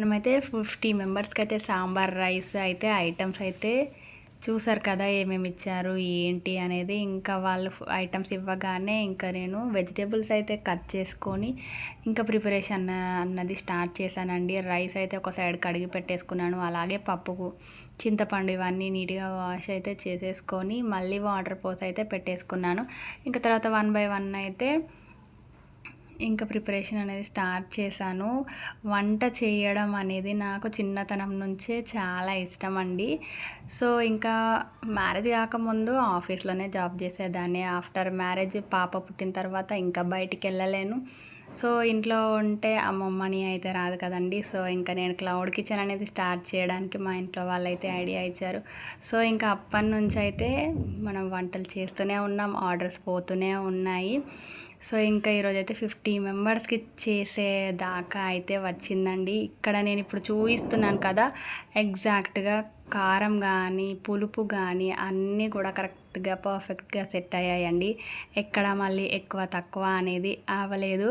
మనమైతే 50 మెంబర్స్కి అయితే సాంబార్ రైస్ అయితే ఐటమ్స్ అయితే చూసారు కదా, ఏమేమి ఇచ్చారు ఏంటి అనేది. ఇంకా వాళ్ళు ఐటమ్స్ ఇవ్వగానే ఇంకా నేను వెజిటేబుల్స్ అయితే కట్ చేసుకొని ఇంకా ప్రిపరేషన్ అన్నది స్టార్ట్ చేశానండి. రైస్ అయితే ఒక సైడ్ కడిగి పెట్టేసుకున్నాను. అలాగే పప్పు, చింతపండు ఇవన్నీ నీట్గా వాష్ అయితే చేసేసుకొని మళ్ళీ వాటర్ పోసి అయితే పెట్టేసుకున్నాను. ఇంకా తర్వాత 1 బై 1 అయితే ఇంకా ప్రిపరేషన్ అనేది స్టార్ట్ చేశాను. వంట చేయడం అనేది నాకు చిన్నతనం నుంచే చాలా ఇష్టం అండి. సో ఇంకా మ్యారేజ్ కాకముందు ఆఫీస్లోనే జాబ్ చేసేదాన్ని. ఆఫ్టర్ మ్యారేజ్ పాప పుట్టిన తర్వాత ఇంకా బయటికి వెళ్ళలేను. సో ఇంట్లో ఉంటే అమ్మమ్మని అయితే రాదు కదండి. సో ఇంకా నేను క్లౌడ్ కిచెన్ అనేది స్టార్ట్ చేయడానికి మా ఇంట్లో వాళ్ళైతే ఐడియా ఇచ్చారు. సో ఇంకా అప్పటి నుంచి అయితే మనం వంటలు చేస్తూనే ఉన్నాం, ఆర్డర్స్ పోతూనే ఉన్నాయి. సో ఇంకా ఈరోజైతే 50 మెంబర్స్కి చేసేదాకా అయితే వచ్చిందండి. ఇక్కడ నేను ఇప్పుడు చూపిస్తున్నాను కదా, ఎగ్జాక్ట్గా కారం కానీ పులుపు కానీ అన్నీ కూడా కరెక్ట్గా పర్ఫెక్ట్గా సెట్ అయ్యాయండి. ఎక్కడ మళ్ళీ ఎక్కువ తక్కువ అనేది అవ్వలేదు.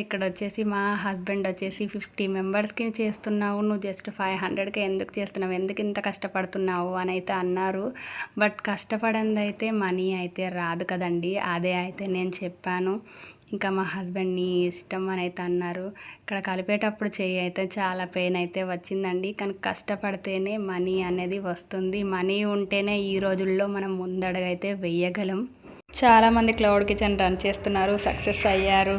ఇక్కడ వచ్చేసి మా హస్బెండ్ వచ్చేసి 50 మెంబర్స్కి చేస్తున్నావు, నువ్వు జస్ట్ 500కి ఎందుకు చేస్తున్నావు, ఎందుకు ఇంత కష్టపడుతున్నావు అని అయితే అన్నారు. బట్ కష్టపడింది అయితే మనీ అయితే రాదు కదండి, అదే అయితే నేను చెప్పాను. ఇంకా మా హస్బెండ్ని ఇష్టం అని అయితే అన్నారు. ఇక్కడ కలిపేటప్పుడు చెయ్యి అయితే చాలా పెయిన్ అయితే వచ్చిందండి. కానీ కష్టపడితేనే మనీ అనేది వస్తుంది. మనీ ఉంటేనే ఈ రోజుల్లో మనం ముందడుగైతే వెయ్యగలం. చాలామంది క్లౌడ్ కిచెన్ రన్ చేస్తున్నారు, సక్సెస్ అయ్యారు.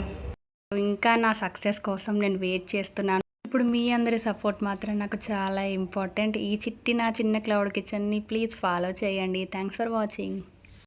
ఇంకా నా సక్సెస్ కోసం నేను వెయిట్ చేస్తున్నాను. ఇప్పుడు మీ అందరి సపోర్ట్ మాత్రం నాకు చాలా ఇంపార్టెంట్. ఈ నా చిన్న క్లౌడ్ కిచెన్ని ప్లీజ్ ఫాలో చేయండి. Thanks for watching.